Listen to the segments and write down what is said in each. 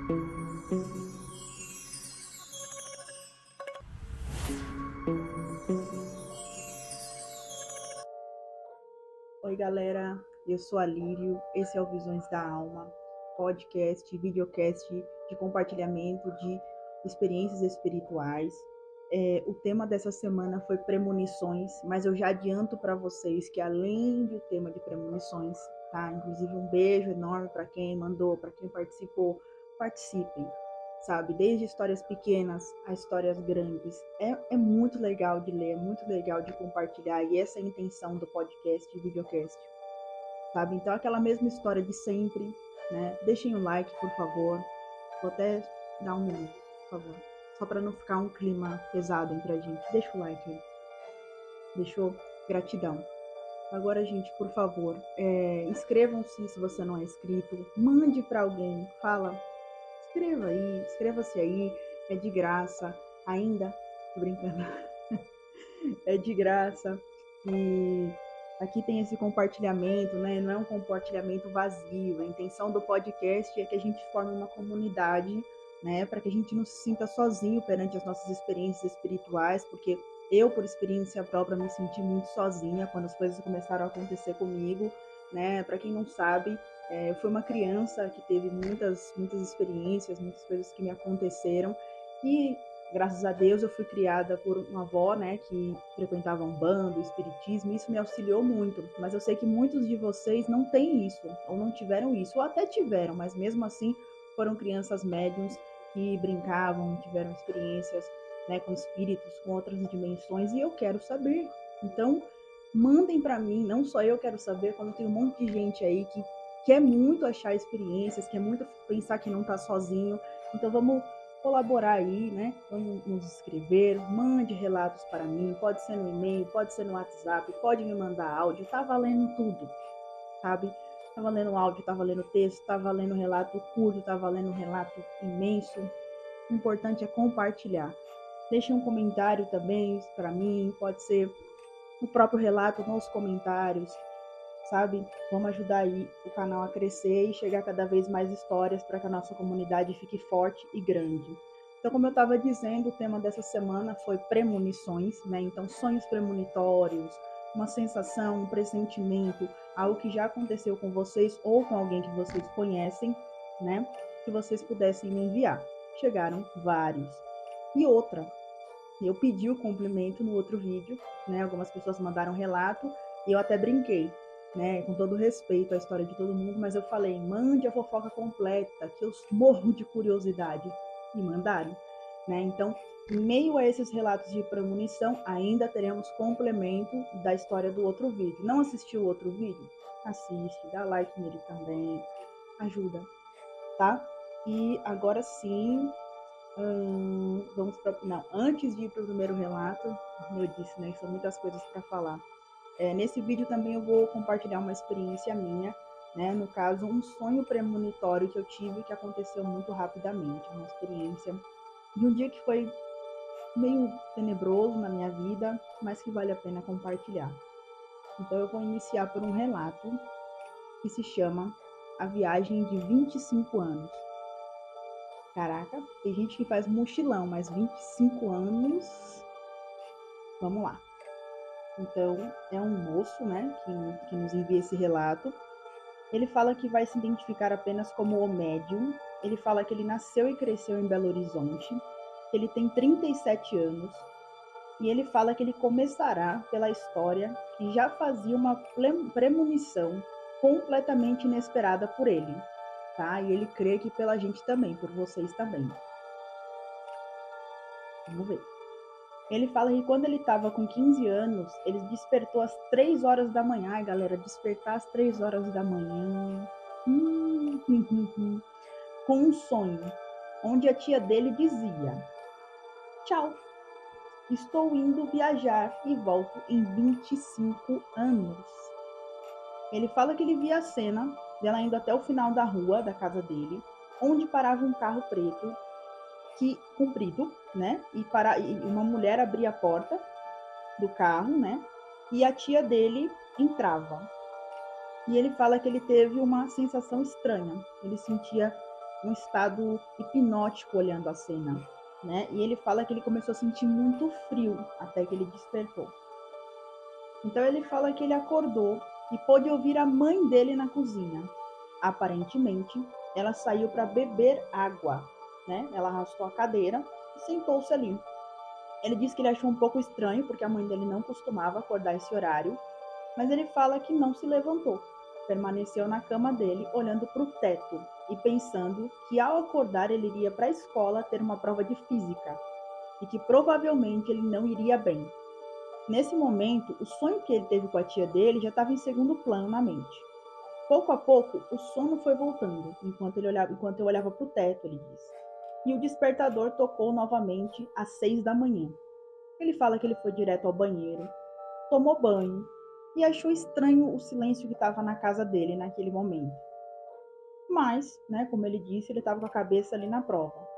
Oi, galera, eu sou a Lírio, esse é o Visões da Alma, podcast, videocast de compartilhamento de experiências espirituais. O tema dessa semana foi premonições, mas eu já adianto para vocês que além do tema de premonições, tá? Inclusive um beijo enorme para quem mandou, para quem participou, participem, sabe? Desde histórias pequenas a histórias grandes. É muito legal de ler, é muito legal de compartilhar, e essa é a intenção do podcast e videocast, sabe? Então, aquela mesma história de sempre, né? Deixem um like, por favor. Vou até dar um minuto, por favor. Só para não ficar um clima pesado entre a gente. Deixa o like aí. Deixou? Gratidão. Agora, gente, por favor, inscrevam-se se você não é inscrito. Mande para alguém. Fala, escreva aí, inscreva-se aí. É de graça. Ainda, tô brincando. É de graça. E aqui tem esse compartilhamento, né? Não é um compartilhamento vazio. A intenção do podcast é que a gente forme uma comunidade, né? Para que a gente não se sinta sozinho perante as nossas experiências espirituais, porque eu, por experiência própria, me senti muito sozinha quando as coisas começaram a acontecer comigo, né? Para quem não sabe, eu fui uma criança que teve muitas experiências, muitas coisas que me aconteceram, e graças a Deus eu fui criada por uma avó, né, que frequentava umbanda, o espiritismo, e isso me auxiliou muito. Mas eu sei que muitos de vocês não têm isso, ou não tiveram isso, ou até tiveram, mas mesmo assim foram crianças médiums que brincavam, tiveram experiências, né, com espíritos, com outras dimensões, e eu quero saber. Então, mandem para mim, não só eu quero saber, como tem um monte de gente aí que quer muito achar experiências, quer muito pensar que não está sozinho. Então vamos colaborar aí, né? Vamos nos escrever, mande relatos para mim, pode ser no e-mail, pode ser no WhatsApp, pode me mandar áudio, tá valendo tudo, sabe? Tá valendo áudio, tá valendo texto, tá valendo relato curto, tá valendo relato imenso. O importante é compartilhar. Deixe um comentário também para mim, pode ser o próprio relato nos comentários, sabe? Vamos ajudar aí o canal a crescer e chegar cada vez mais histórias para que a nossa comunidade fique forte e grande. Então, como eu estava dizendo, o tema dessa semana foi premonições, né? Então, sonhos premonitórios, uma sensação, um pressentimento, algo que já aconteceu com vocês ou com alguém que vocês conhecem, né? Que vocês pudessem me enviar. Chegaram vários. E outra, eu pedi o complemento no outro vídeo, né? Algumas pessoas mandaram relato e eu até brinquei, né? Com todo respeito à história de todo mundo, mas eu falei, mande a fofoca completa, que eu morro de curiosidade. E mandaram, né? Então, em meio a esses relatos de premonição, ainda teremos complemento da história do outro vídeo. Não assistiu o outro vídeo? Assiste, dá like nele também, ajuda, tá? E agora sim, vamos para. Não, antes de ir para o primeiro relato, como eu disse, né, são muitas coisas para falar. Nesse vídeo também eu vou compartilhar uma experiência minha, né, no caso, um sonho premonitório que eu tive que aconteceu muito rapidamente. Uma experiência de um dia que foi meio tenebroso na minha vida, mas que vale a pena compartilhar. Então eu vou iniciar por um relato que se chama A Viagem de 25 anos. Caraca, tem gente que faz mochilão, mas 25 anos. Vamos lá. Então, é um moço, né, que nos envia esse relato. Ele fala que vai se identificar apenas como o médium. Ele fala que ele nasceu e cresceu em Belo Horizonte. Que ele tem 37 anos. E ele fala que ele começará pela história que já fazia uma premonição completamente inesperada por ele. Tá? E ele crê que pela gente também, por vocês também. Vamos ver. Ele fala que quando ele estava com 15 anos, ele despertou às 3 horas da manhã. Ai, galera, despertar às 3 horas da manhã. Com um sonho, onde a tia dele dizia: Tchau, estou indo viajar e volto em 25 anos. Ele fala que ele via a cena dela indo até o final da rua da casa dele, onde parava um carro preto comprido, né? E uma mulher abria a porta do carro, né? E a tia dele entrava. E ele fala que ele teve uma sensação estranha. Ele sentia um estado hipnótico olhando a cena, né? E ele fala que ele começou a sentir muito frio até que ele despertou. Então ele fala que ele acordou e pôde ouvir a mãe dele na cozinha. Aparentemente, ela saiu para beber água, né? Ela arrastou a cadeira e sentou-se ali. Ele disse que ele achou um pouco estranho, porque a mãe dele não costumava acordar esse horário, mas ele fala que não se levantou. Permaneceu na cama dele, olhando para o teto e pensando que ao acordar ele iria para a escola ter uma prova de física e que provavelmente ele não iria bem. Nesse momento, o sonho que ele teve com a tia dele já estava em segundo plano na mente. Pouco a pouco, o sono foi voltando, enquanto eu olhava para o teto, ele disse. E o despertador tocou novamente às 6 da manhã. Ele fala que ele foi direto ao banheiro, tomou banho e achou estranho o silêncio que estava na casa dele naquele momento. Mas, né, como ele disse, ele estava com a cabeça ali na prova.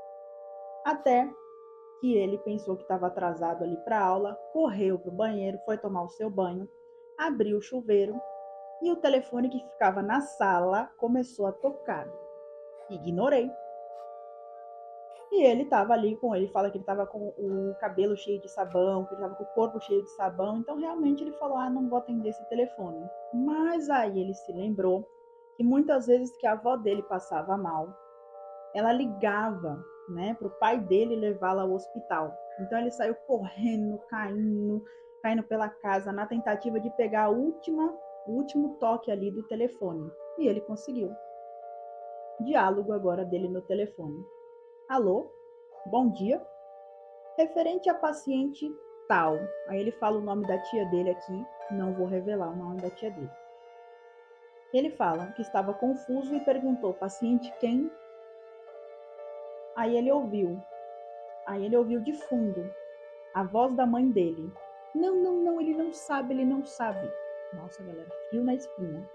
Até que ele pensou que estava atrasado ali para a aula, correu para o banheiro, foi tomar o seu banho, abriu o chuveiro e o telefone que ficava na sala começou a tocar. Ignorei. E ele estava ali com ele, fala que ele estava com o cabelo cheio de sabão, que ele estava com o corpo cheio de sabão, então realmente ele falou, não vou atender esse telefone. Mas aí ele se lembrou que muitas vezes que a avó dele passava mal, ela ligava, né, para o pai dele levá-la ao hospital. Então ele saiu correndo, caindo pela casa na tentativa de pegar o último toque ali do telefone. E ele conseguiu. Diálogo agora dele no telefone. Alô? Bom dia. Referente a paciente tal. Aí ele fala o nome da tia dele aqui, não vou revelar o nome da tia dele. Ele fala que estava confuso e perguntou, paciente quem? Aí ele ouviu de fundo a voz da mãe dele. Não, ele não sabe, ele não sabe. Nossa, galera, frio na espinha.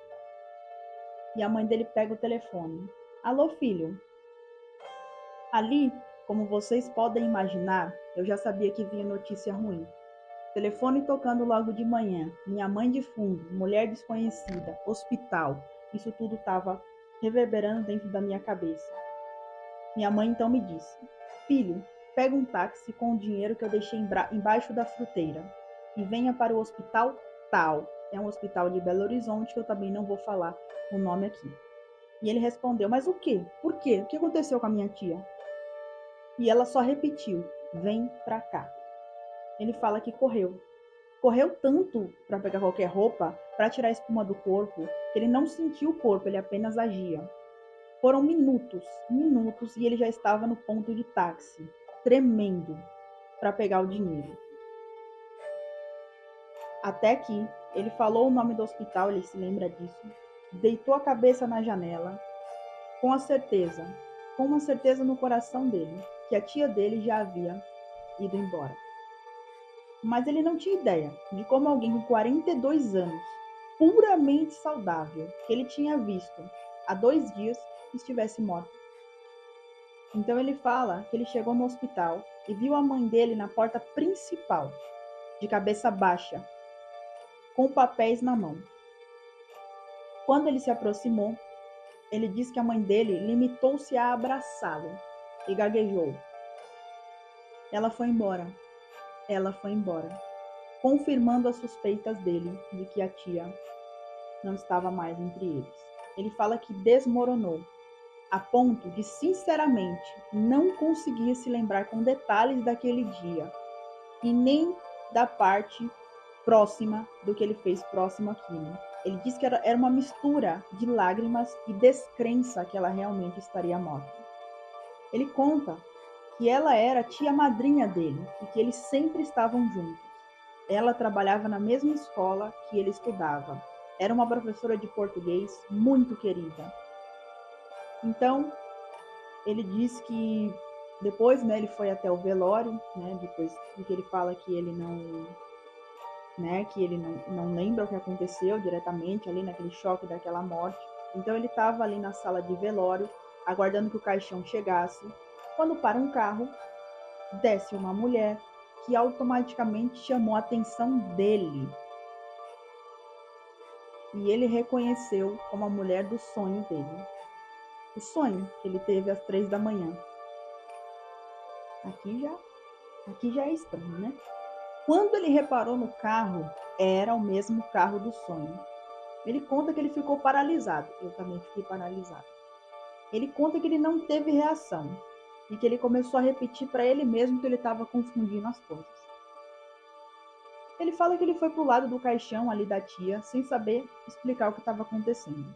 E a mãe dele pega o telefone. Alô, filho? Ali, como vocês podem imaginar, eu já sabia que vinha notícia ruim. Telefone tocando logo de manhã, minha mãe de fundo, mulher desconhecida, hospital. Isso tudo estava reverberando dentro da minha cabeça. Minha mãe então me disse, filho, pega um táxi com o dinheiro que eu deixei embaixo da fruteira e venha para o hospital tal. É um hospital de Belo Horizonte que eu também não vou falar o nome aqui. E ele respondeu, mas o quê? Por quê? O que aconteceu com a minha tia? E ela só repetiu, vem pra cá. Ele fala que correu. Correu tanto para pegar qualquer roupa, para tirar a espuma do corpo, que ele não sentiu o corpo, ele apenas agia. Foram minutos, e ele já estava no ponto de táxi, tremendo, para pegar o dinheiro. Até que ele falou o nome do hospital, ele se lembra disso, deitou a cabeça na janela, com uma certeza no coração dele, que a tia dele já havia ido embora. Mas ele não tinha ideia de como alguém com 42 anos, puramente saudável, que ele tinha visto há 2 dias, estivesse morto. Então ele fala que ele chegou no hospital e viu a mãe dele na porta principal, de cabeça baixa, com papéis na mão. Quando ele se aproximou, ele disse que a mãe dele limitou-se a abraçá-lo e gaguejou. Ela foi embora, confirmando as suspeitas dele de que a tia não estava mais entre eles. Ele fala que desmoronou, a ponto de, sinceramente, não conseguir se lembrar com detalhes daquele dia e nem da parte próxima do que ele fez próximo àquilo. Ele disse que era uma mistura de lágrimas e descrença que ela realmente estaria morta. Ele conta que ela era a tia madrinha dele e que eles sempre estavam juntos. Ela trabalhava na mesma escola que ele estudava. Era uma professora de português muito querida. Então, ele diz que depois, né, ele foi até o velório, né, depois que ele fala que ele não, né, que ele não lembra o que aconteceu diretamente ali naquele choque daquela morte. Então ele estava ali na sala de velório, aguardando que o caixão chegasse. Quando para um carro, desce uma mulher que automaticamente chamou a atenção dele. E ele reconheceu como a mulher do sonho dele. o sonho que ele teve às 3 da manhã. Aqui já é estranho, né? Quando ele reparou no carro, era o mesmo carro do sonho. Ele conta que ele ficou paralisado. Eu também fiquei paralisado. Ele conta que ele não teve reação e que ele começou a repetir para ele mesmo que ele estava confundindo as coisas. Ele fala que ele foi pro lado do caixão ali da tia, sem saber explicar o que estava acontecendo.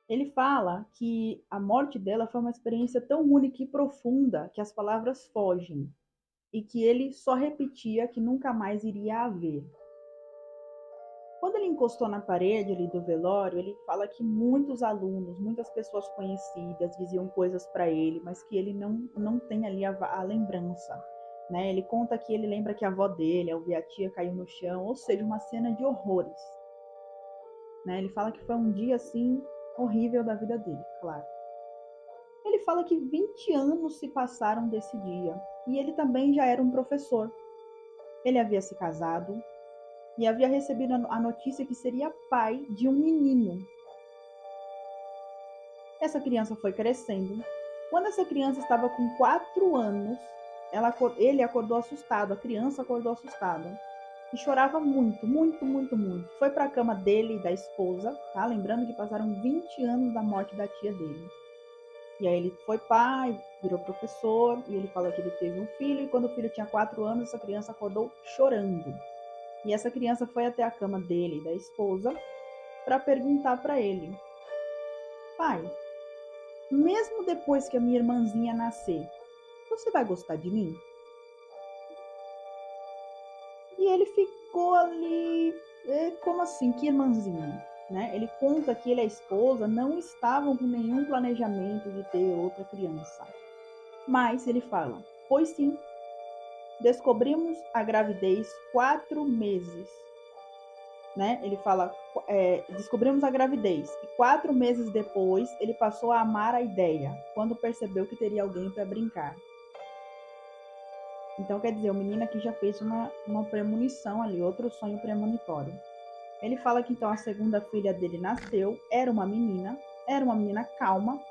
Ele fala que a morte dela foi uma experiência tão única e profunda que as palavras fogem e que ele só repetia que nunca mais iria haver. Quando ele encostou na parede ali do velório, ele fala que muitos alunos, muitas pessoas conhecidas diziam coisas para ele, mas que ele não tem ali a lembrança. Né? Ele conta que ele lembra que a avó dele, a tia, caiu no chão, ou seja, uma cena de horrores. Né? Ele fala que foi um dia assim horrível da vida dele, claro. Ele fala que 20 anos se passaram desse dia e ele também já era um professor. Ele havia se casado e havia recebido a notícia que seria pai de um menino. Essa criança foi crescendo. Quando essa criança estava com 4 anos, ele acordou assustado, a criança acordou assustada. E chorava muito, muito, muito, muito. Foi para a cama dele e da esposa, tá? Lembrando que passaram 20 anos da morte da tia dele. E aí ele foi pai, virou professor, e ele fala que ele teve um filho, e quando o filho tinha 4 anos, essa criança acordou chorando. E essa criança foi até a cama dele e da esposa para perguntar para ele: pai, mesmo depois que a minha irmãzinha nascer, você vai gostar de mim? E ele ficou ali, como assim, que irmãzinha? Né? Ele conta que ele e a esposa não estavam com nenhum planejamento de ter outra criança. Mas ele fala, pois sim, descobrimos a gravidez 4 meses. Né? Ele fala, descobrimos a gravidez. E 4 meses depois, ele passou a amar a ideia, quando percebeu que teria alguém para brincar. Então, quer dizer, o menino aqui já fez uma premonição ali, outro sonho premonitório. Ele fala que então a segunda filha dele nasceu, era uma menina calma,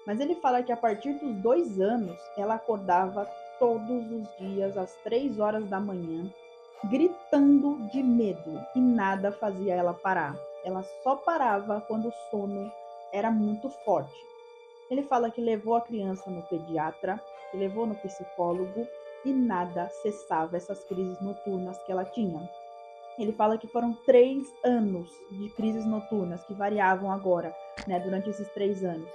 mas ele fala que a partir dos 2 anos, ela acordava todos os dias às 3 horas da manhã, gritando de medo, e nada fazia ela parar. Ela só parava quando o sono era muito forte. Ele fala que levou a criança no pediatra, que levou no psicólogo, e nada cessava essas crises noturnas que ela tinha. Ele fala que foram 3 anos de crises noturnas, que variavam agora, né, durante esses 3 anos.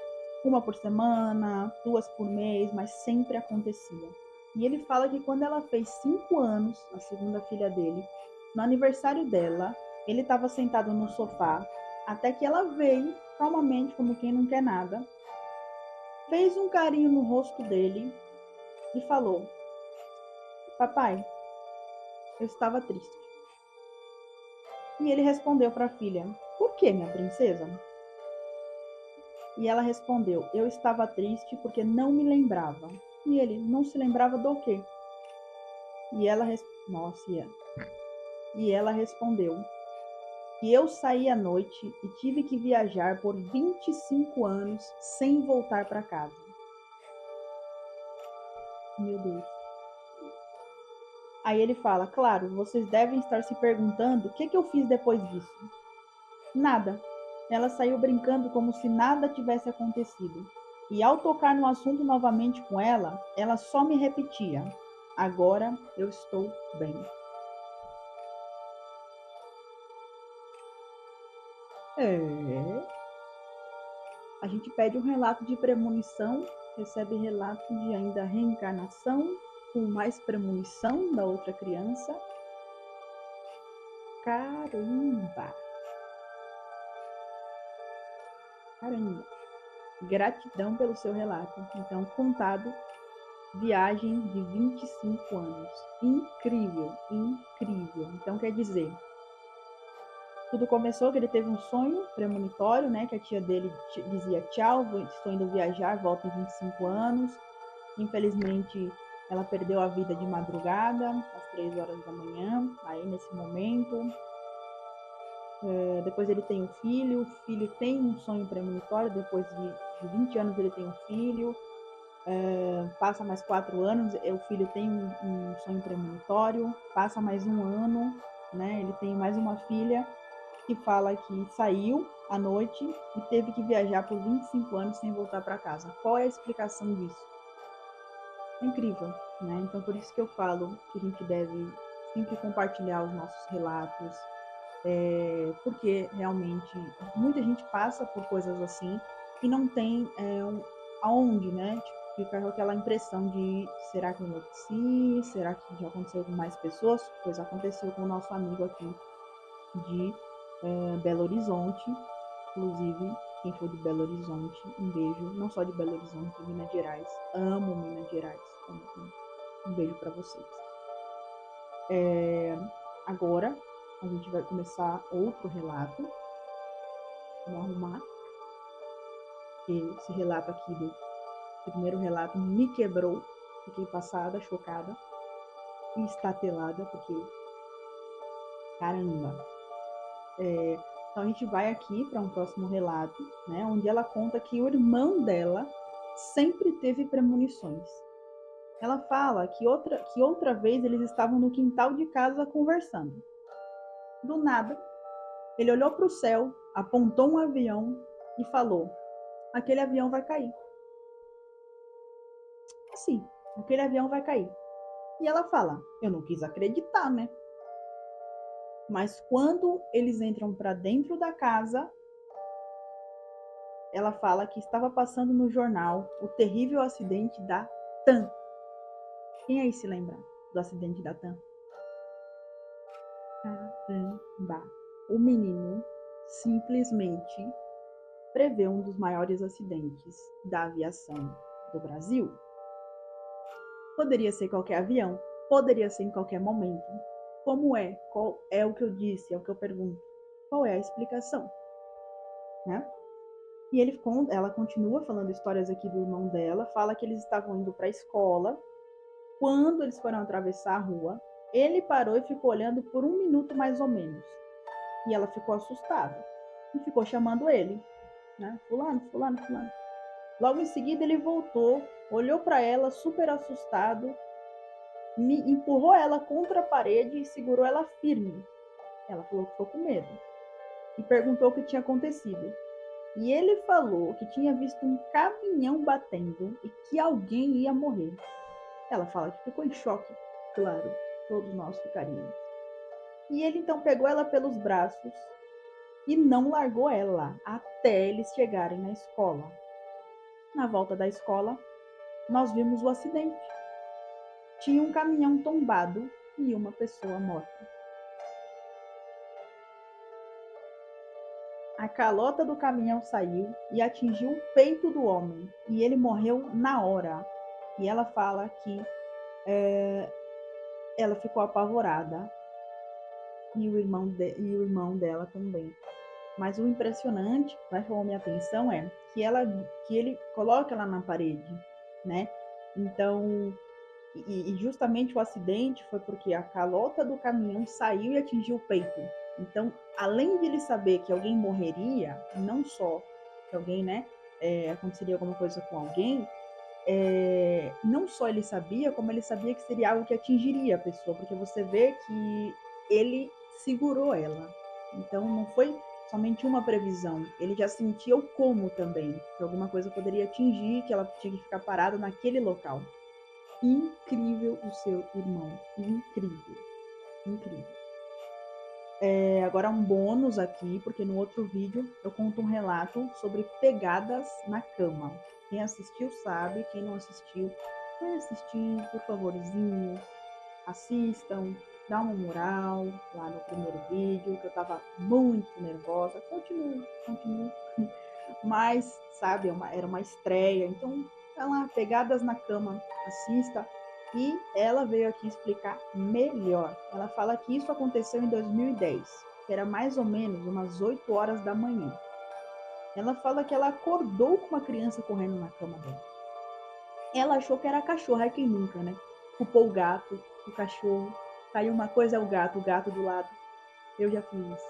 Uma por semana, 2 por mês, mas sempre acontecia. E ele fala que quando ela fez 5 anos, a segunda filha dele, no aniversário dela, ele estava sentado no sofá, até que ela veio, calmamente, como quem não quer nada, fez um carinho no rosto dele e falou: papai, eu estava triste. E ele respondeu para a filha: por que, minha princesa? E ela respondeu: eu estava triste porque não me lembrava. E ele: não se lembrava do quê? E ela, e ela respondeu: que eu saí à noite e tive que viajar por 25 anos sem voltar para casa. Meu Deus. Aí ele fala: claro, vocês devem estar se perguntando o que eu fiz depois disso. Nada. Ela saiu brincando como se nada tivesse acontecido. E ao tocar no assunto novamente com ela, ela só me repetia: agora eu estou bem. A gente pede um relato de premonição, recebe relato de ainda reencarnação, com mais premonição da outra criança. Caramba! Caramba! Gratidão pelo seu relato. Então, contado, viagem de 25 anos. Incrível, incrível. Então, quer dizer, tudo começou que ele teve um sonho premonitório, né? Que a tia dele dizia tchau, estou indo viajar, volto em 25 anos. Infelizmente, ela perdeu a vida de madrugada, às 3 horas da manhã, aí nesse momento. Depois ele tem um filho, o filho tem um sonho premonitório, depois de 20 anos ele tem um filho, passa mais 4 anos, o filho tem um sonho premonitório, passa mais um ano, né? Ele tem mais uma filha que fala que saiu à noite e teve que viajar por 25 anos sem voltar para casa. Qual é a explicação disso? É incrível, né? Então por isso que eu falo que a gente deve sempre compartilhar os nossos relatos, porque realmente muita gente passa por coisas assim e não tem aonde, né? Tipo, fica com aquela impressão de será que eu enlouqueci? Será que já aconteceu com mais pessoas? Pois aconteceu com o nosso amigo aqui de Belo Horizonte. Inclusive, quem for de Belo Horizonte, um beijo. Não só de Belo Horizonte, de Minas Gerais. Amo Minas Gerais. Um beijo para vocês. Agora, a gente vai começar outro relato. Vamos arrumar. Esse relato aqui do primeiro relato me quebrou. Fiquei passada, chocada e estatelada, porque caramba. Então a gente vai aqui para um próximo relato, né, onde ela conta que o irmão dela sempre teve premonições. Ela fala que outra vez eles estavam no quintal de casa conversando. Do nada, ele olhou para o céu, apontou um avião e falou: aquele avião vai cair. Sim, aquele avião vai cair. E ela fala: eu não quis acreditar, né? Mas quando eles entram para dentro da casa, ela fala que estava passando no jornal o terrível acidente da TAM. Quem aí se lembra do acidente da TAM? Caramba! O menino simplesmente prevê um dos maiores acidentes da aviação do Brasil. Poderia ser qualquer avião, poderia ser em qualquer momento. Como é? Qual é o que eu disse? É o que eu pergunto. Qual é a explicação? Né? E ela continua falando histórias aqui do irmão dela, fala que eles estavam indo para a escola. Quando eles foram atravessar a rua, ele parou e ficou olhando por 1 minuto mais ou menos. E ela ficou assustada e ficou chamando ele, né? Fulano, fulano, fulano. Logo em seguida ele voltou, olhou para ela super assustado, empurrou ela contra a parede e segurou ela firme. Ela falou que ficou com medo e perguntou o que tinha acontecido. E ele falou que tinha visto um caminhão batendo e que alguém ia morrer. Ela fala que ficou em choque, claro, todos nós ficaríamos. E ele então pegou ela pelos braços e não largou ela até eles chegarem na escola. Na volta da escola, nós vimos o acidente. Tinha um caminhão tombado e uma pessoa morta. A calota do caminhão saiu e atingiu o peito do homem, e ele morreu na hora. E ela fala que ela ficou apavorada, e o irmão dela também. Mas o impressionante, que mais chamou minha atenção, é que ele coloca ela na parede, né? Então, e justamente o acidente foi porque a calota do caminhão saiu e atingiu o peito. Então, além de ele saber que alguém morreria, não só que alguém, né, aconteceria alguma coisa com alguém, não só ele sabia, como ele sabia que seria algo que atingiria a pessoa, porque você vê que ele segurou ela. Então, não foi somente uma previsão, ele já sentia o como também, que alguma coisa poderia atingir, que ela tinha que ficar parada naquele local. Incrível o seu irmão, incrível, incrível. Agora um bônus aqui, porque no outro vídeo eu conto um relato sobre pegadas na cama. Quem assistiu sabe, quem não assistiu, vai assistir, por favorzinho, assistam, dá uma moral lá no primeiro vídeo, que eu tava muito nervosa. Continuo. Mas, sabe, era uma estreia, então tá lá, pegadas na cama, assista. E ela veio aqui explicar melhor. Ela fala que isso aconteceu em 2010, que era mais ou menos umas 8 horas da manhã. Ela fala que ela acordou com uma criança correndo na cama dela. Ela achou que era a cachorra, é quem nunca, né? Culpou o gato, o cachorro. Caiu uma coisa, é o gato do lado. Eu já fiz isso.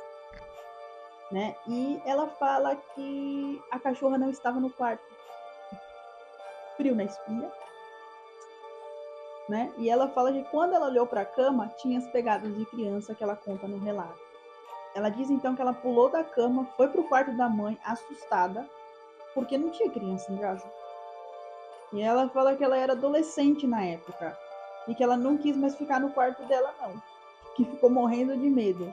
né? E ela fala que a cachorra não estava no quarto. Frio na espinha, né? E ela fala que quando ela olhou para a cama, tinha as pegadas de criança que ela conta no relato. Ela diz então que ela pulou da cama, foi pro quarto da mãe, assustada, porque não tinha criança em casa. E ela fala que ela era adolescente na época e que ela não quis mais ficar no quarto dela, não, que ficou morrendo de medo.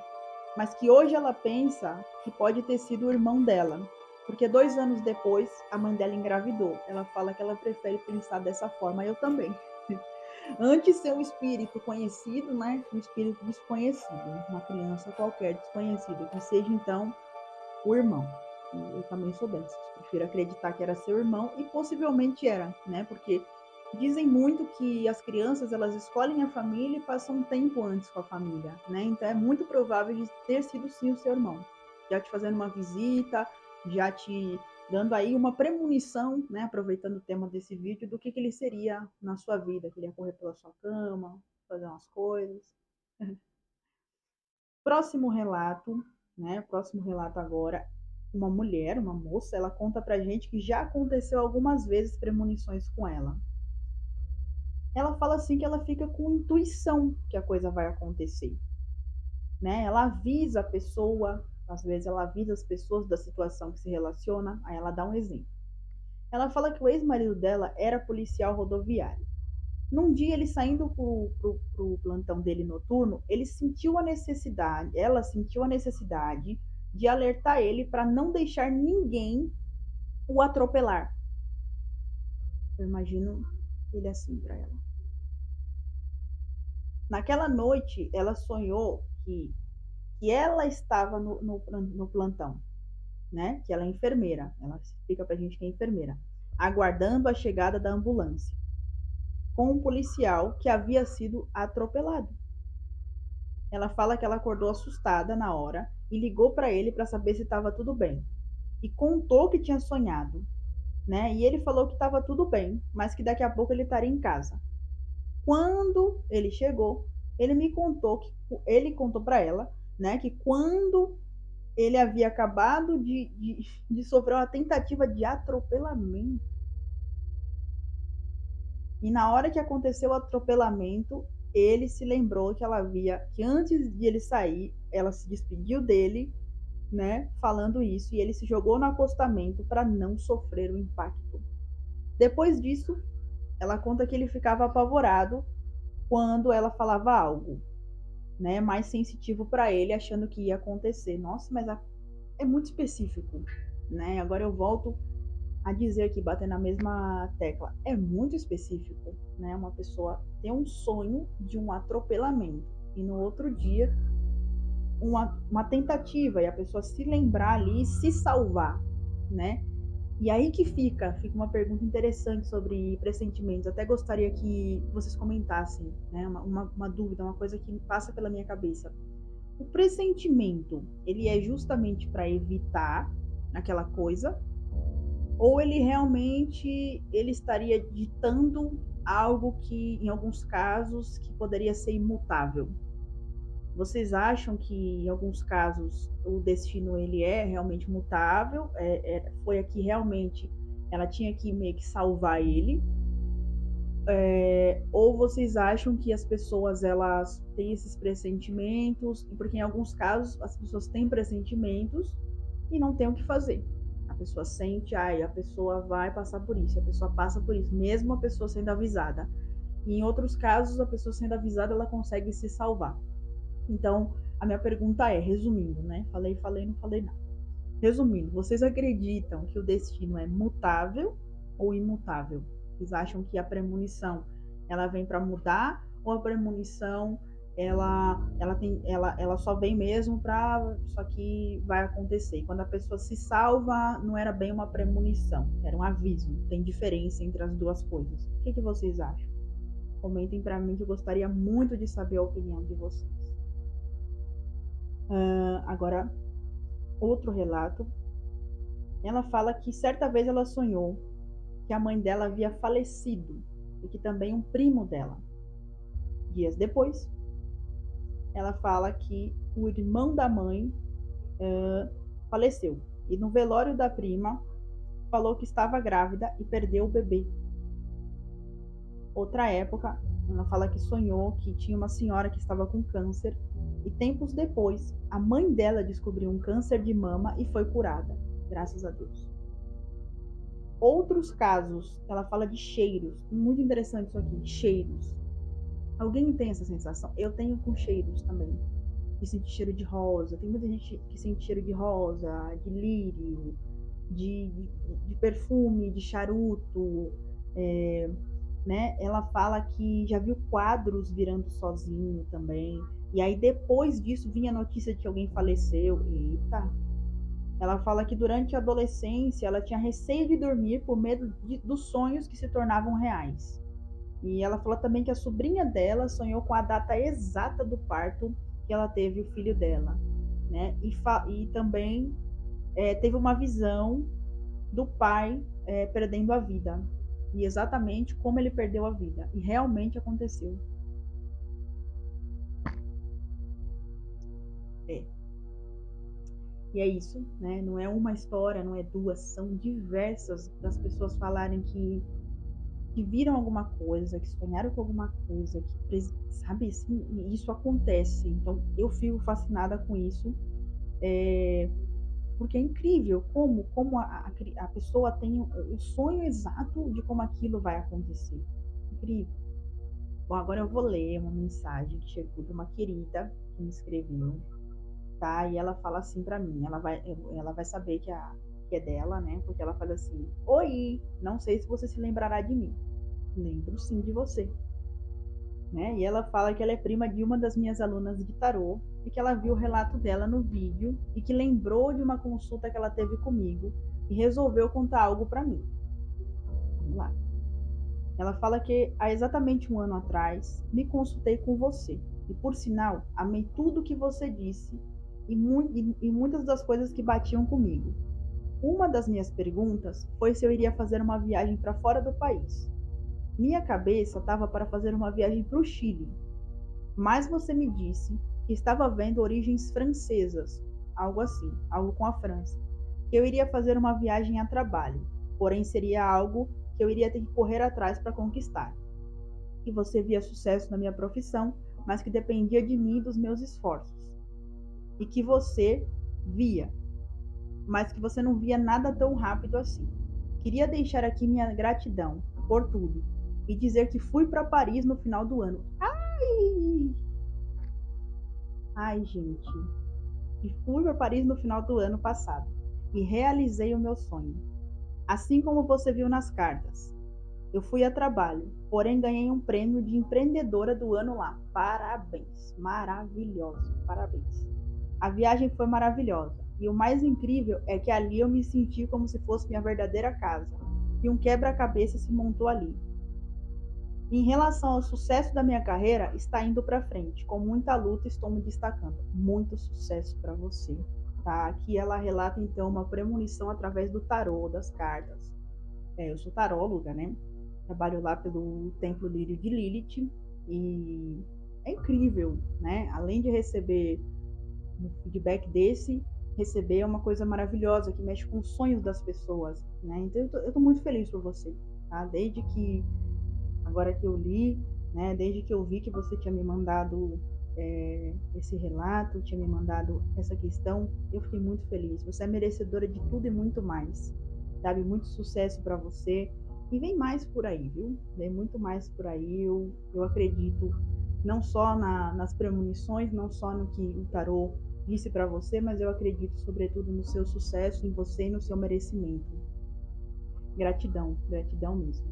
Mas que hoje ela pensa que pode ter sido o irmão dela, porque 2 anos depois a mãe dela engravidou. Ela fala que ela prefere pensar dessa forma, eu também. Antes ser um espírito conhecido, né? Um espírito desconhecido, uma criança qualquer desconhecida, que seja então o irmão. Eu também sou dessas. Prefiro acreditar que era seu irmão e possivelmente era, né? Porque dizem muito que as crianças elas escolhem a família e passam um tempo antes com a família, né? Então é muito provável de ter sido sim o seu irmão, já te fazendo uma visita, já te dando aí uma premonição, né? Aproveitando o tema desse vídeo, do que ele seria na sua vida, que ele ia correr pela sua cama, fazer umas coisas. Próximo relato, né? Próximo relato agora, uma mulher, uma moça, ela conta pra gente que já aconteceu algumas vezes premonições com ela. Ela fala assim que ela fica com intuição que a coisa vai acontecer, né? Ela avisa a pessoa, às vezes ela avisa as pessoas da situação que se relaciona, aí ela dá um exemplo. Ela fala que o ex-marido dela era policial rodoviário. Num dia, ele saindo pro plantão dele noturno, ele sentiu a necessidade, ela sentiu a necessidade de alertar ele para não deixar ninguém o atropelar. Eu imagino ele assim para ela. Naquela noite, ela sonhou que ela estava no plantão, né? Que ela é enfermeira. Ela explica pra gente que é enfermeira, aguardando a chegada da ambulância, com um policial que havia sido atropelado. Ela fala que ela acordou assustada na hora e ligou para ele para saber se estava tudo bem. E contou que tinha sonhado, né? E ele falou que estava tudo bem, mas que daqui a pouco ele estaria em casa. Quando ele chegou, ele me contou que ele contou para ela, né, que quando ele havia acabado de sofrer uma tentativa de atropelamento. E na hora que aconteceu o atropelamento, ele se lembrou que ela havia, que antes de ele sair, ela se despediu dele, né, falando isso, e ele se jogou no acostamento para não sofrer o impacto. Depois disso, ela conta que ele ficava apavorado quando ela falava algo, né, mais sensitivo para ele, achando que ia acontecer. Nossa, mas é muito específico, né? Agora eu volto a dizer aqui, bater na mesma tecla, é muito específico, né? Uma pessoa tem um sonho de um atropelamento e no outro dia uma tentativa e a pessoa se lembrar ali e se salvar, né? E aí que fica uma pergunta interessante sobre pressentimentos. Até gostaria que vocês comentassem, né? Uma dúvida, uma coisa que passa pela minha cabeça. O pressentimento, ele é justamente para evitar aquela coisa, ou ele realmente ele estaria ditando algo que, em alguns casos, que poderia ser imutável? Vocês acham que, em alguns casos, o destino ele é realmente mutável? Foi aqui realmente ela tinha que meio que salvar ele? Ou vocês acham que as pessoas elas têm esses pressentimentos? Porque em alguns casos as pessoas têm pressentimentos e não tem o que fazer. A pessoa sente, a pessoa vai passar por isso, a pessoa passa por isso, mesmo a pessoa sendo avisada. E em outros casos, a pessoa sendo avisada, ela consegue se salvar. Então, a minha pergunta é, resumindo, né? Falei, não falei nada. Resumindo, vocês acreditam que o destino é mutável ou imutável? Vocês acham que a premonição ela vem para mudar ou a premonição ela só vem mesmo para só que vai acontecer? Quando a pessoa se salva, não era bem uma premonição, era um aviso. Tem diferença entre as duas coisas. O que vocês acham? Comentem para mim que eu gostaria muito de saber a opinião de vocês. Agora, outro relato. Ela fala que certa vez ela sonhou que a mãe dela havia falecido e que também um primo dela. Dias depois, ela fala que o irmão da mãe faleceu. E no velório da prima, falou que estava grávida e perdeu o bebê. Outra época, ela fala que sonhou que tinha uma senhora que estava com câncer e tempos depois, a mãe dela descobriu um câncer de mama e foi curada, graças a Deus. Outros casos, ela fala de cheiros, muito interessante isso aqui, cheiros. Alguém tem essa sensação? Eu tenho com cheiros também. De sentir cheiro de rosa, tem muita gente que sente cheiro de rosa, de lírio, de perfume, de charuto, né? Ela fala que já viu quadros virando sozinho também. E aí depois disso vinha a notícia de que alguém faleceu. Eita! Ela fala que durante a adolescência ela tinha receio de dormir por medo dos sonhos que se tornavam reais. E ela falou também que a sobrinha dela sonhou com a data exata do parto que ela teve o filho dela, né? E também teve uma visão do pai perdendo a vida. E exatamente como ele perdeu a vida. E realmente aconteceu. É. E é isso, né? Não é uma história, não é duas, são diversas das pessoas falarem que viram alguma coisa, que sonharam com alguma coisa, que, sabe, assim, isso acontece. Então, eu fico fascinada com isso, porque é incrível como a pessoa tem o sonho exato de como aquilo vai acontecer. Incrível. Bom, agora eu vou ler uma mensagem que chegou de uma querida que me escreveu, tá? E ela fala assim pra mim, ela vai saber que é dela, né? Porque ela fala assim: Oi, não sei se você se lembrará de mim. Lembro sim de você. Né? E ela fala que ela é prima de uma das minhas alunas de tarô e que ela viu o relato dela no vídeo e que lembrou de uma consulta que ela teve comigo e resolveu contar algo para mim. Vamos lá. Ela fala que há exatamente um ano atrás me consultei com você e, por sinal, amei tudo que você disse e muitas das coisas que batiam comigo. Uma das minhas perguntas foi se eu iria fazer uma viagem para fora do país. Minha cabeça estava para fazer uma viagem para o Chile, mas você me disse que estava vendo origens francesas, algo assim, algo com a França, que eu iria fazer uma viagem a trabalho, porém seria algo que eu iria ter que correr atrás para conquistar. Que você via sucesso na minha profissão, mas que dependia de mim e dos meus esforços. E que você via, mas que você não via nada tão rápido assim. Queria deixar aqui minha gratidão por tudo e dizer que fui para Paris no final do ano. Ai, gente. E fui para Paris no final do ano passado e realizei o meu sonho. Assim como você viu nas cartas. Eu fui a trabalho, porém ganhei um prêmio de empreendedora do ano lá. Parabéns, maravilhoso, parabéns. A viagem foi maravilhosa e o mais incrível é que ali eu me senti como se fosse minha verdadeira casa e um quebra-cabeça se montou ali. Em relação ao sucesso da minha carreira, está indo para frente. Com muita luta, estou me destacando. Muito sucesso para você. Tá? Aqui ela relata então uma premonição através do tarô, das cartas. Eu sou taróloga, né? Trabalho lá pelo Templo Lírio de Lilith e é incrível, né? Além de receber um feedback desse, receber é uma coisa maravilhosa que mexe com os sonhos das pessoas, né? Então eu tô muito feliz por você, tá? Desde que agora que eu li, né? Desde que eu vi que você tinha me mandado esse relato, tinha me mandado essa questão, eu fiquei muito feliz. Você é merecedora de tudo e muito mais, sabe? Muito sucesso para você. E vem mais por aí, viu? Vem muito mais por aí. Eu acredito não só nas premonições, não só no que o tarô disse para você, mas eu acredito sobretudo no seu sucesso, em você e no seu merecimento. Gratidão, gratidão mesmo.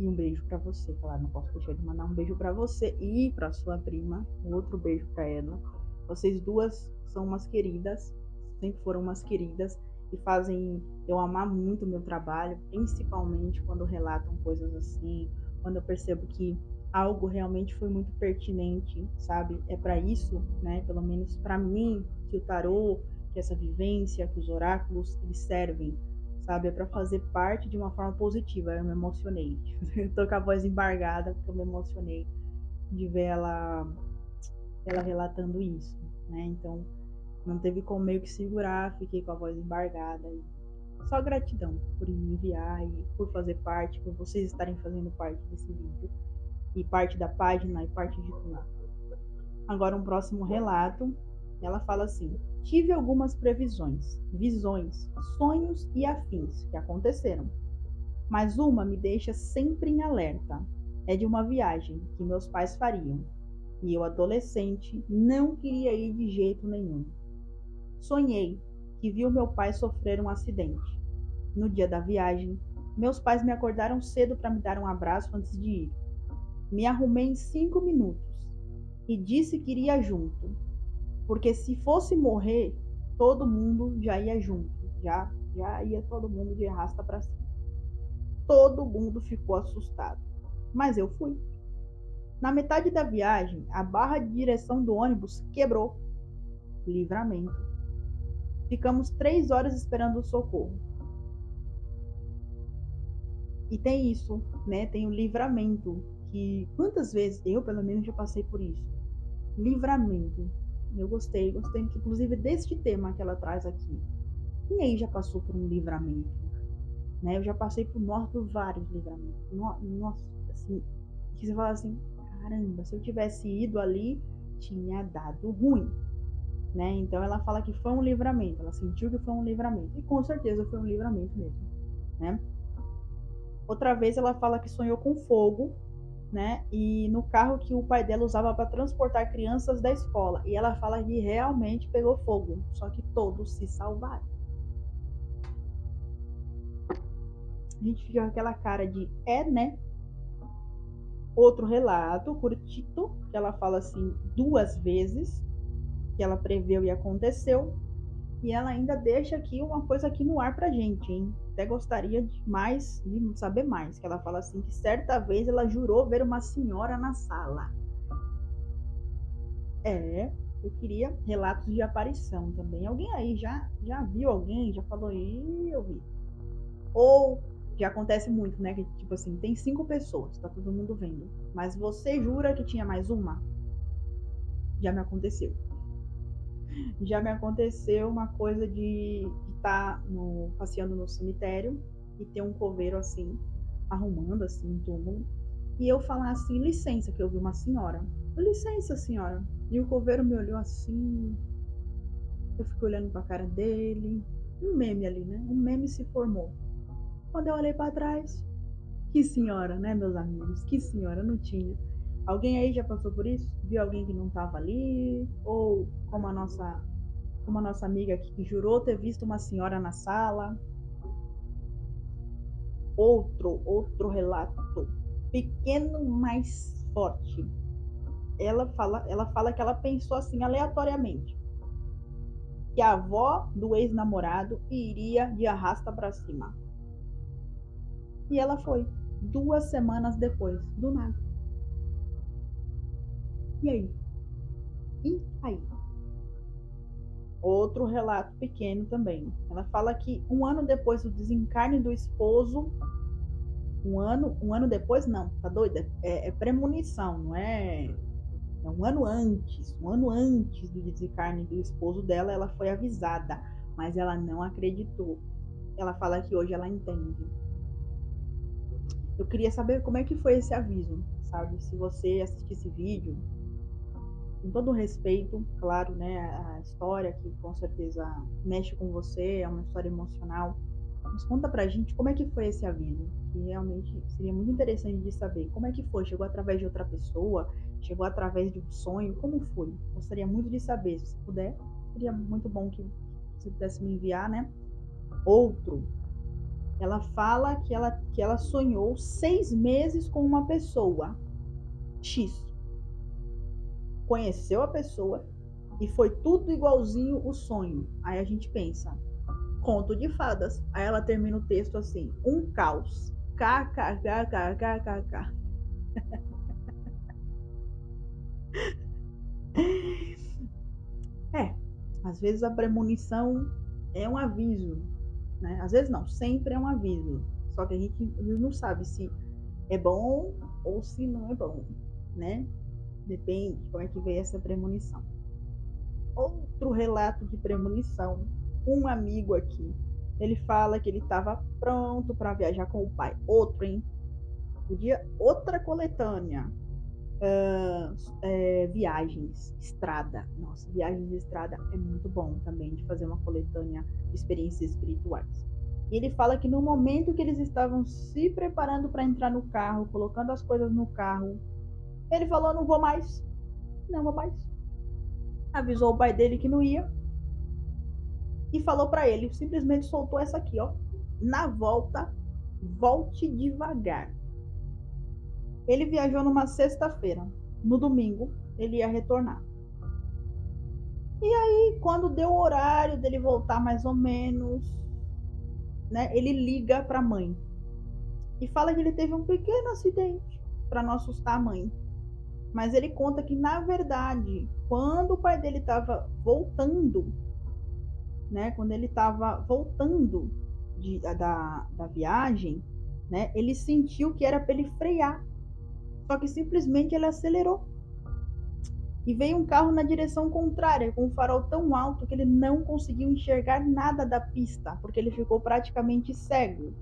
E um beijo para você, claro, não posso deixar de mandar um beijo para você e para sua prima, um outro beijo para ela. Vocês duas são umas queridas, sempre foram umas queridas e fazem eu amar muito o meu trabalho, principalmente quando relatam coisas assim, quando eu percebo que algo realmente foi muito pertinente, sabe? É para isso, né? Pelo menos para mim, que o tarô, que essa vivência, que os oráculos, eles servem, sabe? É para fazer parte de uma forma positiva. Eu me emocionei. Eu tô com a voz embargada porque eu me emocionei de ver ela relatando isso. né? Então, não teve como meio que segurar, fiquei com a voz embargada. Só gratidão por me enviar e por fazer parte, por vocês estarem fazendo parte desse vídeo, e parte da página e parte de tudo. Agora um próximo relato, ela fala assim: tive algumas previsões, visões, sonhos e afins que aconteceram, mas uma me deixa sempre em alerta. É de uma viagem que meus pais fariam, e eu, adolescente, não queria ir de jeito nenhum. Sonhei que vi o meu pai sofrer um acidente. No dia da viagem, meus pais me acordaram cedo para me dar um abraço antes de ir. Me arrumei em 5 minutos e disse que iria junto, porque se fosse morrer, todo mundo já ia junto, já ia todo mundo de arrasta para cima. Todo mundo ficou assustado, mas eu fui. Na metade da viagem, a barra de direção do ônibus quebrou. Livramento. Ficamos 3 horas esperando o socorro. E tem isso, né? Tem o livramento, que quantas vezes eu, pelo menos, já passei por isso. Livramento. Eu gostei, inclusive deste tema que ela traz aqui. Quem aí já passou por um livramento? Né? Eu já passei por vários livramentos. Nossa, assim, que você fala assim, caramba, se eu tivesse ido ali, tinha dado ruim. Né? Então ela fala que foi um livramento, ela sentiu que foi um livramento. E com certeza foi um livramento mesmo. Né? Outra vez ela fala que sonhou com fogo, né? E no carro que o pai dela usava para transportar crianças da escola. E ela fala que realmente pegou fogo, só que todos se salvaram. A gente fica com aquela cara de né? Outro relato, curtito, que ela fala assim 2 vezes, que ela preveu e aconteceu. E ela ainda deixa aqui uma coisa aqui no ar pra gente, hein? Até gostaria de saber mais. Que ela fala assim, que certa vez ela jurou ver uma senhora na sala. Eu queria relatos de aparição também. Alguém aí já viu alguém? Já falou, eu vi. Ou já acontece muito, né? Que tipo assim, tem 5 pessoas, tá todo mundo vendo. Mas você jura que tinha mais uma? Já me aconteceu. Já me aconteceu uma coisa de estar passeando no cemitério e ter um coveiro assim, arrumando assim um túmulo. E eu falar assim, licença, que eu vi uma senhora. Licença, senhora. E o coveiro me olhou assim. Eu fiquei olhando pra cara dele. Um meme ali, né? Um meme se formou. Quando eu olhei para trás, que senhora, né, meus amigos? Que senhora, não tinha. Alguém aí já passou por isso? Viu alguém que não estava ali? Ou como a nossa amiga aqui que jurou ter visto uma senhora na sala? Outro relato. Pequeno, mas forte. Ela fala que ela pensou assim aleatoriamente. Que a avó do ex-namorado iria de arrasta para cima. E ela foi 2 semanas depois, do nada. E aí? Outro relato pequeno também. Ela fala que 1 ano depois do desencarne do esposo, um ano depois não, tá doida? É premonição, não é? É 1 ano antes, 1 ano antes do desencarne do esposo dela, ela foi avisada, mas ela não acreditou. Ela fala que hoje ela entende. Eu queria saber como é que foi esse aviso, sabe? Se você assistir esse vídeo, com todo o respeito, claro, né? A história que com certeza mexe com você, é uma história emocional. Mas conta pra gente como é que foi esse aviso, que realmente seria muito interessante de saber. Como é que foi? Chegou através de outra pessoa? Chegou através de um sonho? Como foi? Gostaria muito de saber. Se você puder, seria muito bom que você pudesse me enviar, né? Outro. Ela fala que ela sonhou 6 meses com uma pessoa X. Conheceu a pessoa e foi tudo igualzinho o sonho. Aí a gente pensa, conto de fadas. Aí ela termina o texto assim, um caos. KKKKKKK. Às vezes a premonição é um aviso, né? Às vezes não, sempre é um aviso. Só que a gente não sabe se é bom ou se não é bom, né? Depende de como é que veio essa premonição. outro relato de premonição. Um amigo aqui, ele fala que ele estava pronto para viajar com o pai. Outro, hein? Podia outra coletânea. Viagens, estrada. Nossa, viagens de estrada é muito bom também de fazer uma coletânea de experiências espirituais. E ele fala que no momento que eles estavam se preparando para entrar no carro, colocando as coisas no carro, ele falou: não vou mais, não vou mais. Avisou o pai dele que não ia e falou para ele, simplesmente soltou essa aqui, ó. Na volta, volte devagar. Ele viajou numa sexta-feira. No domingo, ele ia retornar. E aí, quando deu o horário dele voltar mais ou menos, né, ele liga para a mãe e fala que ele teve um pequeno acidente para não assustar a mãe. Mas ele conta que, na verdade, quando o pai dele estava voltando, né, quando ele estava voltando da viagem, né, ele sentiu que era para ele frear. Só que simplesmente ele acelerou. E veio um carro na direção contrária, com um farol tão alto que ele não conseguiu enxergar nada da pista, porque ele ficou praticamente cego.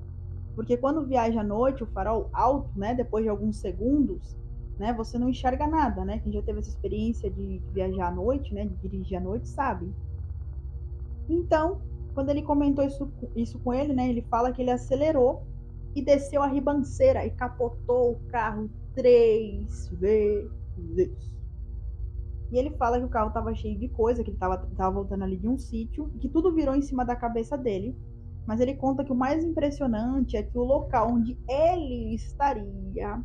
Porque quando viaja à noite, o farol alto, né, depois de alguns segundos, né, você não enxerga nada, né? Quem já teve essa experiência de viajar à noite, né, de dirigir à noite, sabe. Então, quando ele comentou isso com ele, né, ele fala que ele acelerou e desceu a ribanceira e capotou o carro 3 vezes. E ele fala que o carro estava cheio de coisa, que ele estava voltando ali de um sítio, que tudo virou em cima da cabeça dele. Mas ele conta que o mais impressionante é que o local onde ele estaria,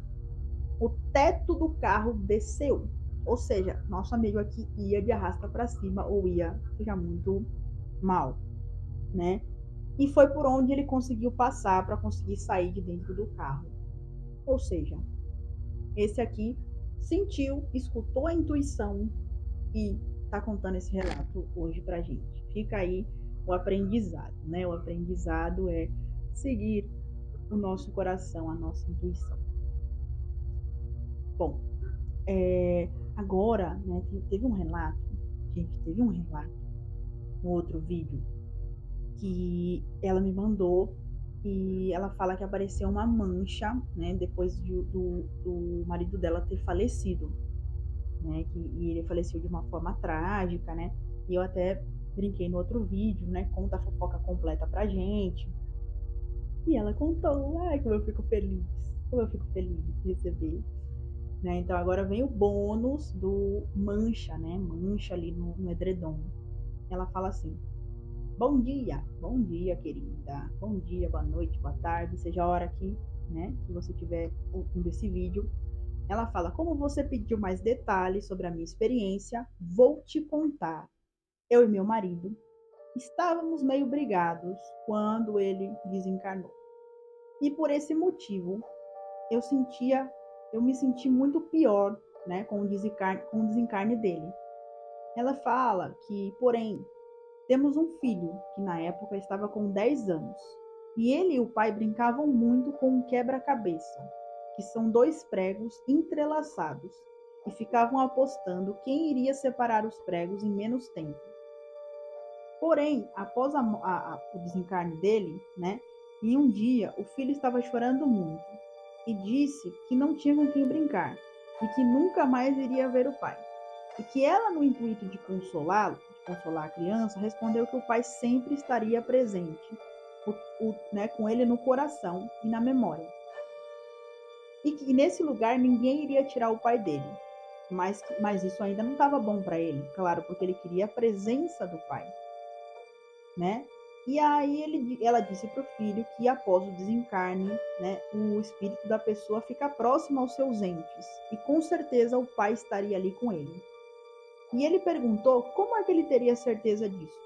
o teto do carro desceu. Ou seja, nosso amigo aqui ia de arrasta para cima ou ia ficar muito mal, né? E foi por onde ele conseguiu passar para conseguir sair de dentro do carro. Ou seja, esse aqui sentiu, escutou a intuição e está contando esse relato hoje para gente. Fica aí o aprendizado, né? O aprendizado é seguir o nosso coração, a nossa intuição. Bom, agora, né, teve um relato, no outro vídeo, que ela me mandou e ela fala que apareceu uma mancha, né, depois do marido dela ter falecido, né, e ele faleceu de uma forma trágica, né, e eu até brinquei no outro vídeo, né, conta a fofoca completa pra gente, e ela contou, ai, como eu fico feliz de receber, né, então agora vem o bônus do mancha, né, mancha ali no edredom. Ela fala assim: bom dia, querida, bom dia, boa noite, boa tarde, seja a hora que, né, que você estiver ouvindo esse vídeo. Ela fala: como você pediu mais detalhes sobre a minha experiência, vou te contar. Eu e meu marido estávamos meio brigados quando ele desencarnou. E por esse motivo, eu me senti muito pior, né, com o desencarne dele. Ela fala que, porém, temos um filho que na época estava com 10 anos. E ele e o pai brincavam muito com um quebra-cabeça, que são 2 pregos entrelaçados, e ficavam apostando quem iria separar os pregos em menos tempo. Porém, após o desencarne dele, né, em um dia o filho estava chorando muito e disse que não tinha com quem brincar e que nunca mais iria ver o pai. E que ela, no intuito de consolá-lo, de consolar a criança, respondeu que o pai sempre estaria presente, né, com ele no coração e na memória. E que nesse lugar ninguém iria tirar o pai dele. Mas isso ainda não estava bom para ele, claro, porque ele queria a presença do pai, né? E aí ela disse para o filho que após o desencarne, né, o espírito da pessoa fica próximo aos seus entes e com certeza o pai estaria ali com ele. E ele perguntou como é que ele teria certeza disso.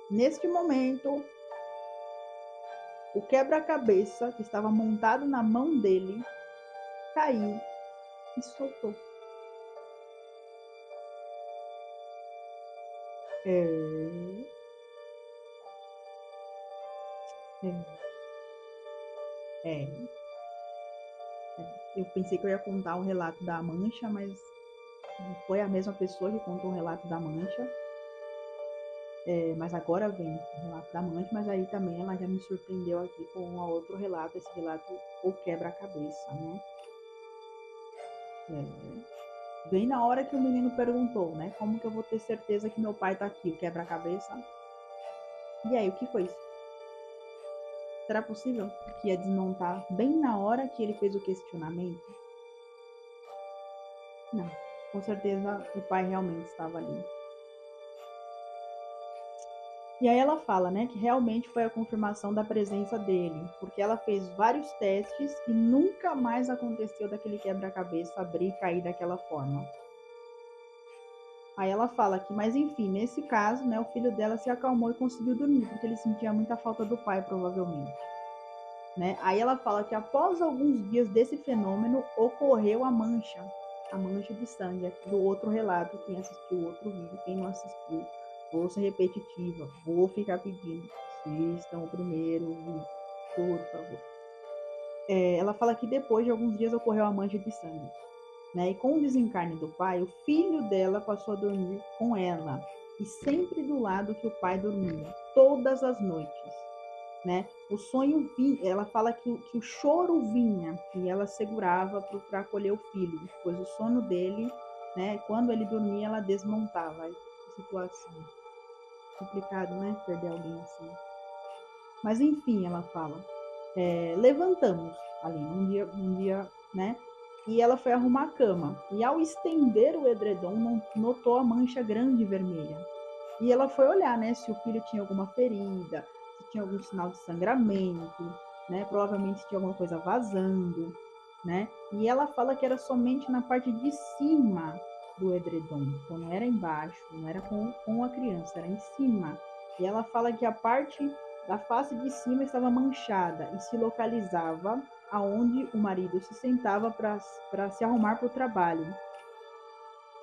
Neste momento, o quebra-cabeça que estava montado na mão dele caiu e soltou. É... É... Eu pensei que eu ia contar o relato da mancha, mas não foi a mesma pessoa que contou o relato da mancha. Mas agora vem o relato da amante, mas aí também ela já me surpreendeu aqui com um outro relato, esse relato, o quebra-cabeça, né? Bem na hora que o menino perguntou, né? Como que eu vou ter certeza que meu pai tá aqui, o quebra-cabeça? E aí, o que foi isso? Será possível que ia desmontar bem na hora que ele fez o questionamento? Não, com certeza o pai realmente estava ali. E aí ela fala, né, que realmente foi a confirmação da presença dele, porque ela fez vários testes e nunca mais aconteceu daquele quebra-cabeça abrir e cair daquela forma. Aí ela fala que, mas enfim, nesse caso, né, o filho dela se acalmou e conseguiu dormir, porque ele sentia muita falta do pai, provavelmente. Né? Aí ela fala que após alguns dias desse fenômeno, ocorreu a mancha de sangue, do outro relato, quem assistiu o outro vídeo, quem não assistiu, vou ser repetitiva, vou ficar pedindo, assistam o primeiro vídeo, por favor. Ela fala que depois de alguns dias ocorreu a mancha de sangue. Né? E com o desencarne do pai, o filho dela passou a dormir com ela, e sempre do lado que o pai dormia, todas as noites. Né? O sonho vinha, ela fala que o choro vinha e ela segurava para acolher o filho, pois o sono dele, né, quando ele dormia, ela desmontava. Que situação complicado, né? Perder alguém assim. Mas enfim, ela fala, levantamos ali um dia, né? E ela foi arrumar a cama. E ao estender o edredom, notou a mancha grande vermelha. E ela foi olhar, né, se o filho tinha alguma ferida, se tinha algum sinal de sangramento, né? Provavelmente tinha alguma coisa vazando, né? E ela fala que era somente na parte de cima do edredom. Então não era embaixo, não era com a criança, era em cima. E ela fala que a parte da face de cima estava manchada e se localizava aonde o marido se sentava para se arrumar para o trabalho.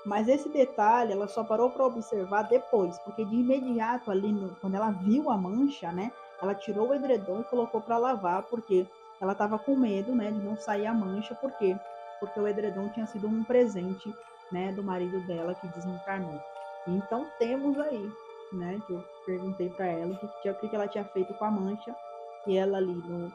Mas esse detalhe ela só parou para observar depois, porque de imediato ali, quando ela viu a mancha, né, ela tirou o edredom e colocou para lavar, porque ela estava com medo, né, de não sair a mancha, por quê? Porque o edredom tinha sido um presente, né, do marido dela que desencarnou. Então temos aí, né, que eu perguntei para ela o que ela tinha feito com a mancha, e ela ali no,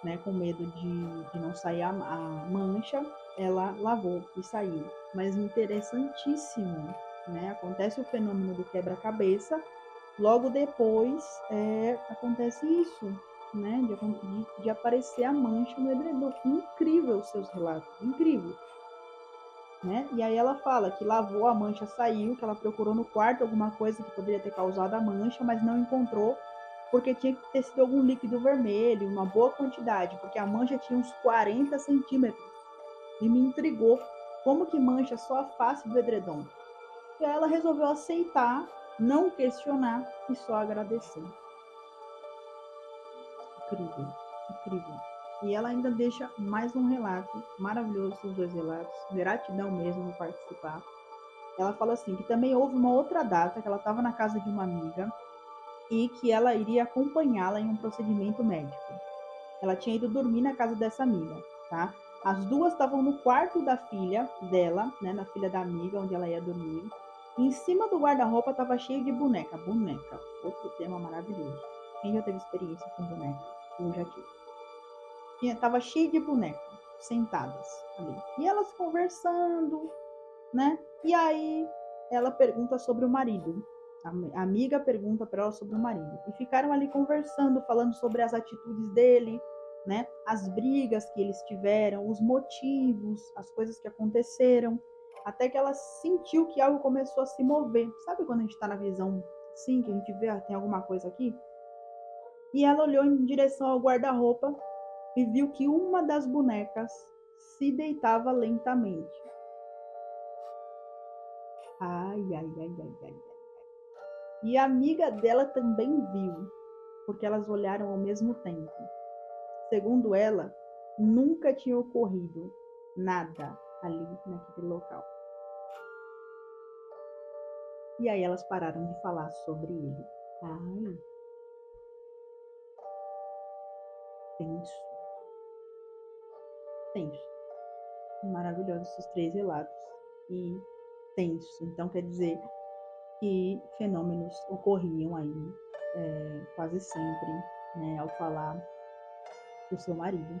né, com medo de não sair a mancha, ela lavou e saiu. Mas interessantíssimo, né? Acontece o fenômeno do quebra-cabeça, logo depois acontece isso, né? De aparecer a mancha no edredom. Incrível os seus relatos, incrível. Né? E aí ela fala que lavou, a mancha saiu, que ela procurou no quarto alguma coisa que poderia ter causado a mancha, mas não encontrou, porque tinha que ter sido algum líquido vermelho, uma boa quantidade, porque a mancha tinha uns 40 centímetros. E me intrigou como que mancha só a face do edredom. E aí ela resolveu aceitar, não questionar e só agradecer. Incrível, incrível. E ela ainda deixa mais um relato maravilhoso, os dois relatos. Gratidão mesmo por participar. Ela fala assim, que também houve uma outra data que ela estava na casa de uma amiga e que ela iria acompanhá-la em um procedimento médico. Ela tinha ido dormir na casa dessa amiga, tá? As duas estavam no quarto da filha dela, né, na filha da amiga, onde ela ia dormir. E em cima do guarda-roupa estava cheio de boneca. Boneca, outro tema maravilhoso. Quem já teve experiência com boneca? Eu já tive. Estava cheio de boneca, sentadas ali. E elas conversando, né? E aí ela pergunta sobre o marido. A amiga pergunta para ela sobre o marido. E ficaram ali conversando, falando sobre as atitudes dele, né? As brigas que eles tiveram, os motivos, as coisas que aconteceram. Até que ela sentiu que algo começou a se mover. Sabe quando a gente está na visão assim, que a gente vê, tem alguma coisa aqui? E ela olhou em direção ao guarda-roupa e viu que uma das bonecas se deitava lentamente. Ai, ai, ai, ai, ai. E a amiga dela também viu, porque elas olharam ao mesmo tempo. Segundo ela, nunca tinha ocorrido nada ali naquele local. E aí elas pararam de falar sobre ele. Ai, tenso, tenso. Maravilhosos esses três relatos. E tenso. Então, quer dizer, que fenômenos ocorriam aí quase sempre, né, ao falar do seu marido.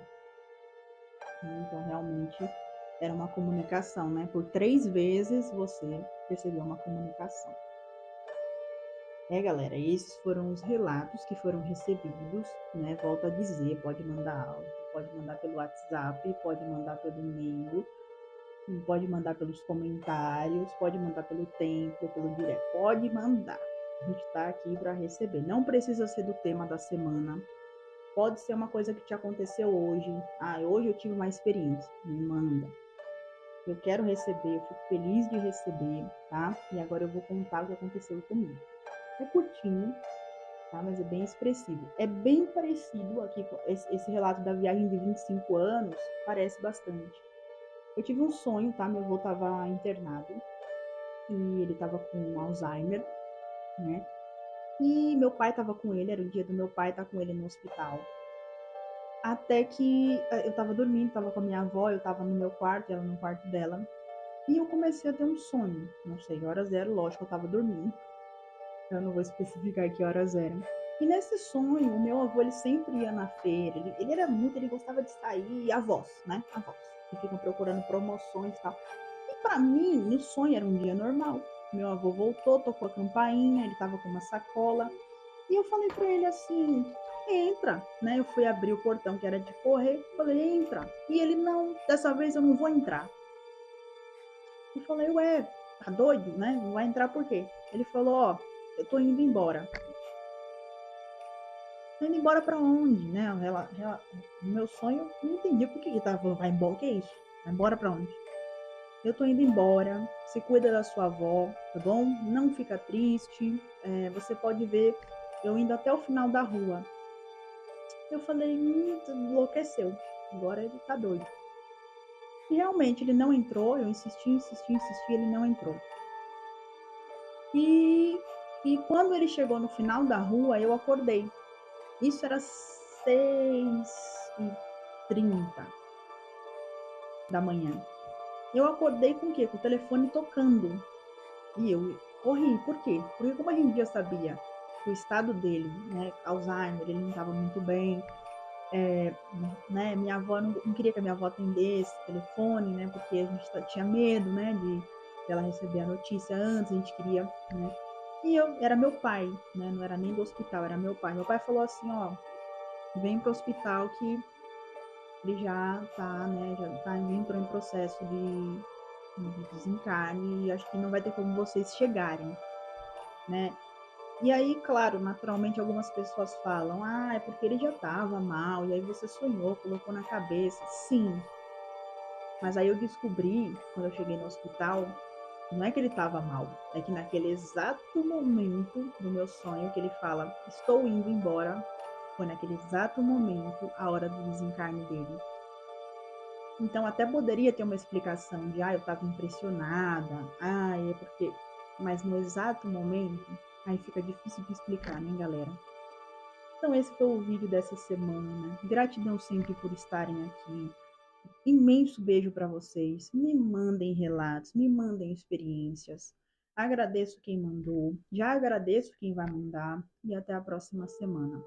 Então, realmente, era uma comunicação, né? Por 3 vezes você percebeu uma comunicação. Galera, esses foram os relatos que foram recebidos, né? Volto a dizer, pode mandar áudio, pode mandar pelo WhatsApp, pode mandar pelo e-mail, pode mandar pelos comentários, pode mandar pelo templo, pelo direct, pode mandar. A gente está aqui para receber. Não precisa ser do tema da semana. Pode ser uma coisa que te aconteceu hoje. Hoje eu tive uma experiência. Me manda. Eu quero receber, eu fico feliz de receber, tá? E agora eu vou contar o que aconteceu comigo. É curtinho, tá? Mas é bem expressivo. É bem parecido aqui com esse relato da viagem de 25 anos, parece bastante. Eu tive um sonho, tá? Meu avô estava internado e ele estava com Alzheimer, né? E meu pai estava com ele, era o dia do meu pai estar com ele no hospital. Até que eu estava dormindo, estava com a minha avó, eu estava no meu quarto, ela no quarto dela. E eu comecei a ter um sonho. Não sei horas eram, lógico, eu estava dormindo. Eu não vou especificar que horas eram. E nesse sonho, o meu avô, ele sempre ia na feira. Ele era muito, ele gostava de sair, avós, né? Avós, que ficam procurando promoções e tal. E pra mim, no sonho era um dia normal. Meu avô voltou, tocou a campainha, ele tava com uma sacola. E eu falei pra ele assim, entra, né? Eu fui abrir o portão que era de correr, falei, entra. E ele, não, dessa vez eu não vou entrar. Eu falei, ué, tá doido, né? Não vai entrar por quê? Ele falou, ó, eu tô indo embora. Indo embora pra onde, né? O meu sonho, eu não entendi por que ele tava falando, vai embora, o que é isso? Vai embora pra onde? Eu tô indo embora, se cuida da sua avó, tá bom? Não fica triste, você pode ver eu indo até o final da rua. Eu falei, enlouqueceu, agora ele tá doido. E realmente ele não entrou, eu insisti, ele não entrou. E quando ele chegou no final da rua, eu acordei. Isso era 6h30 da manhã. Eu acordei com o quê? Com o telefone tocando. E eu corri. Por quê? Porque como a gente já sabia que o estado dele, né, Alzheimer, ele não estava muito bem, né, minha avó não queria que a minha avó atendesse o telefone, né, porque a gente tinha medo, né, de ela receber a notícia antes, a gente queria, né. E era meu pai, né, não era nem do hospital, era meu pai. Meu pai falou assim, ó, vem pro hospital que ele já tá, né, entrou em processo de desencarne e acho que não vai ter como vocês chegarem, né? E aí, claro, naturalmente algumas pessoas falam, é porque ele já tava mal, e aí você sonhou, colocou na cabeça. Sim, mas aí eu descobri, quando eu cheguei no hospital, não é que ele estava mal, é que naquele exato momento do meu sonho que ele fala, estou indo embora, foi naquele exato momento a hora do desencarne dele. Então até poderia ter uma explicação de, eu estava impressionada, é porque... Mas no exato momento, aí fica difícil de explicar, né, galera? Então esse foi o vídeo dessa semana. Gratidão sempre por estarem aqui. Imenso beijo para vocês. Me mandem relatos, me mandem experiências. Agradeço quem mandou, já agradeço quem vai mandar e até a próxima semana.